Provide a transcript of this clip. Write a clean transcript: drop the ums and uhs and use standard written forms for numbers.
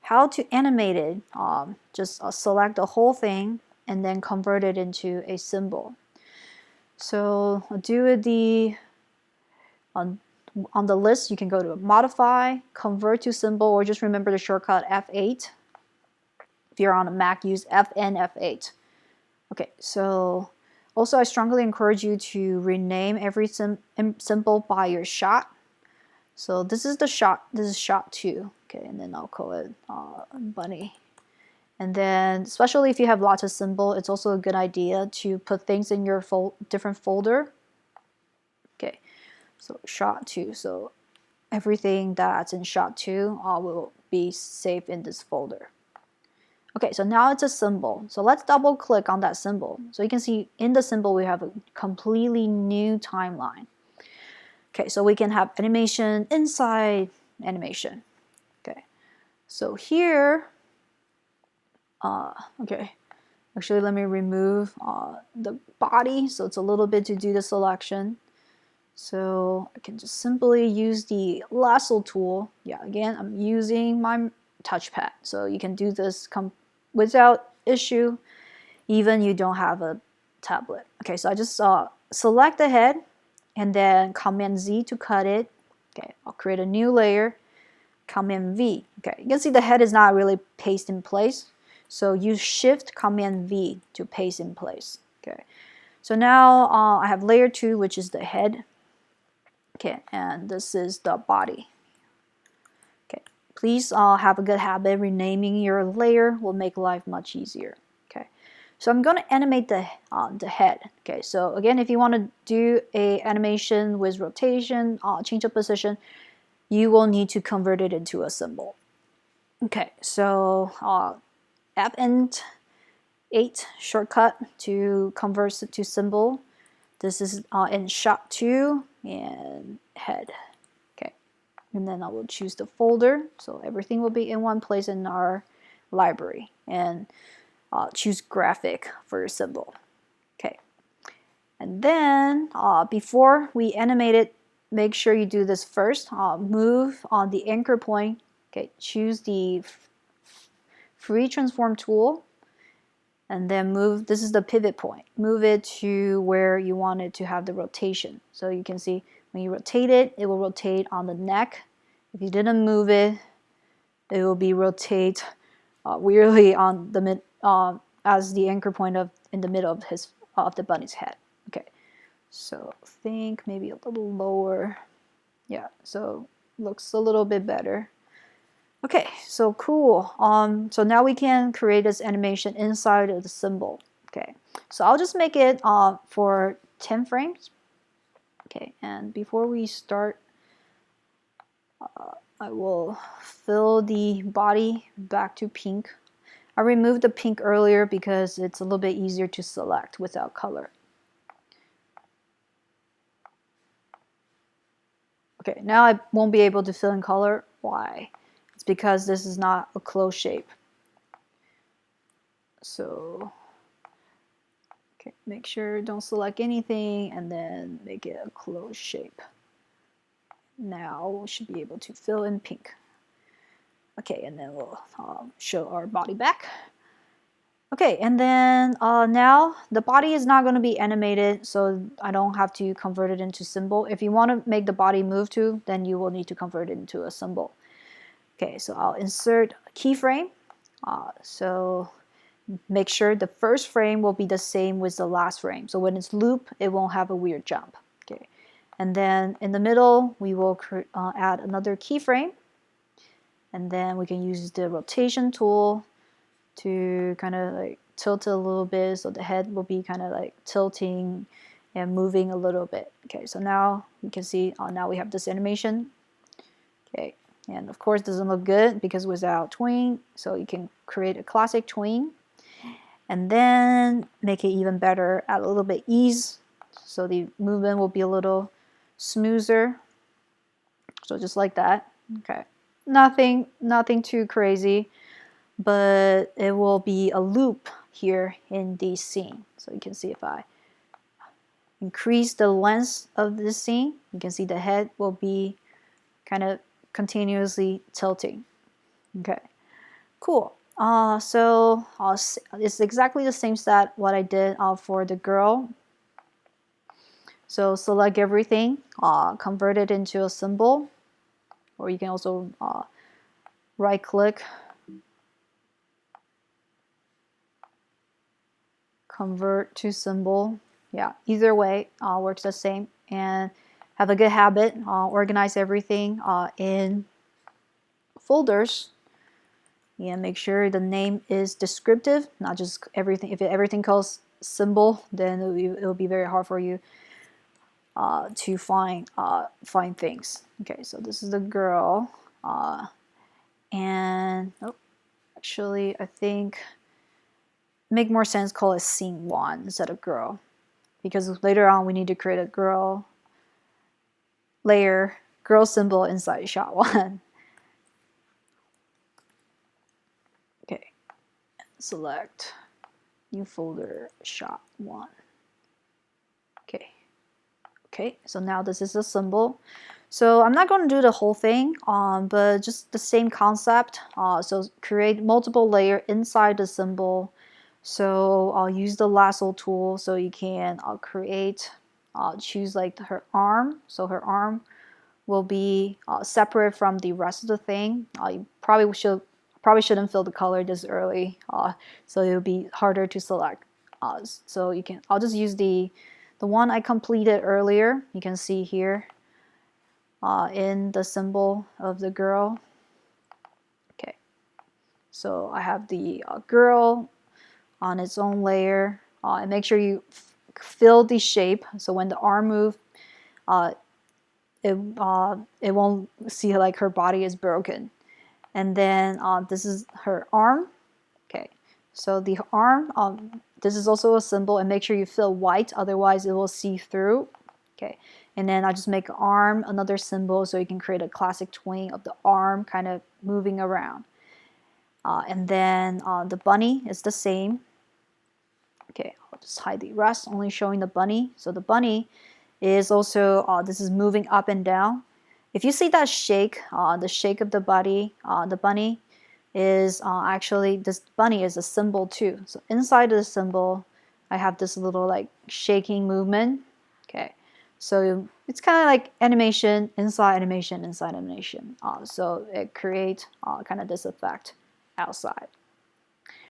how to animate it. Just select the whole thing and then convert it into a symbol. So I'll do the on the list. You can go to modify, convert to symbol, or just remember the shortcut F8. If you're on a Mac, use FN F8. Okay, so also I strongly encourage you to rename every symbol by your shot. So this is the shot. This is shot 2. Okay, and then I'll call it bunny. And then, especially if you have lots of symbols, it's also a good idea to put things in your different folder. Okay, so shot 2. So everything that's in shot 2 will be saved in this folder. Okay, so now it's a symbol. So let's double click on that symbol. So you can see in the symbol we have a completely new timeline. Okay, so we can have animation inside animation. Okay, so here, okay, actually let me remove the body, so it's a little bit to do the selection. So I can just simply use the lasso tool. Yeah, again, I'm using my touchpad, so you can do this without issue, even you don't have a tablet. Okay, so I just select the head and then Command Z to cut it. Okay, I'll create a new layer, Command V. Okay, you can see the head is not really pasted in place, so use Shift Command V to paste in place. Okay, so now I have layer 2, which is the head. Okay, and this is the body. Okay, please have a good habit. Renaming your layer will make life much easier. Okay, so I'm going to animate the head. Okay, so again, if you want to do a animation with rotation, change of position, you will need to convert it into a symbol. Okay, so FN8 shortcut to convert it to symbol. This is in shot 2 and head. Okay, and then I will choose the folder, so everything will be in one place in our library, and choose graphic for your symbol. Okay, and then before we animate it, make sure you do this first. Move on the anchor point. Okay, choose the free transform tool, and then move. This is the pivot point. Move it to where you want it to have the rotation. So you can see when you rotate it, it will rotate on the neck. If you didn't move it, it will be rotate weirdly on the mid as the anchor point in the middle of the bunny's head. Okay, so think maybe a little lower. Yeah, so looks a little bit better. Okay, so cool. So now we can create this animation inside of the symbol. Okay, so I'll just make it for 10 frames. Okay, and before we start, I will fill the body back to pink. I removed the pink earlier because it's a little bit easier to select without color. Okay, now I won't be able to fill in color. Why? It's because this is not a closed shape. So, okay, make sure don't select anything and then make it a closed shape. Now we should be able to fill in pink. Okay, and then we'll show our body back. Okay, and then now the body is not going to be animated, so I don't have to convert it into symbol. If you want to make the body move too, then you will need to convert it into a symbol. Okay, so I'll insert a keyframe. So make sure the first frame will be the same with the last frame. So when it's loop, it won't have a weird jump. Okay, and then in the middle, we will add another keyframe. And then we can use the rotation tool to kind of like tilt it a little bit, so the head will be kind of like tilting and moving a little bit. Okay, so now you can see now we have this animation. Okay, and of course it doesn't look good because without tween, so you can create a classic tween and then make it even better, add a little bit ease so the movement will be a little smoother. So just like that. Okay, nothing too crazy, but it will be a loop here in the scene. So you can see if I increase the length of this scene, you can see the head will be kind of continuously tilting. Okay, Cool. So it's exactly the same step what I did for the girl. So select everything, convert it into a symbol, or you can also right click, convert to symbol. Yeah, either way works the same. And have a good habit, organize everything in folders. Yeah, make sure the name is descriptive, not just everything. If everything calls symbol, then it'll be very hard for you to find things. Okay, so this is the girl, and oh, actually, I think make more sense call it scene one instead of girl, because later on we need to create a girl layer, girl symbol inside shot one. Okay, select new folder shot one. Okay. Okay, so now this is a symbol. So I'm not going to do the whole thing, but just the same concept. So create multiple layer inside the symbol. So I'll use the lasso tool so you can create, choose like her arm. So her arm will be separate from the rest of the thing. You probably shouldn't fill the color this early, so it'll be harder to select. So you can, I'll just use the one I completed earlier. You can see here in the symbol of the girl. Okay, so I have the girl on its own layer, and make sure you fill the shape. So when the arm moves, it won't see like her body is broken. And then this is her arm. Okay, so the arm, this is also a symbol, and make sure you fill white, otherwise it will see through. Okay, and then I just make arm another symbol so you can create a classic twin of the arm kind of moving around. And then the bunny is the same. Okay, I'll just hide the rest, only showing the bunny. So the bunny is also, this is moving up and down. If you see that shake, the shake of the bunny is actually, this bunny is a symbol too. So inside of the symbol, I have this little like shaking movement. Okay, so it's kind of like animation, inside animation, inside animation. So it creates kind of this effect outside.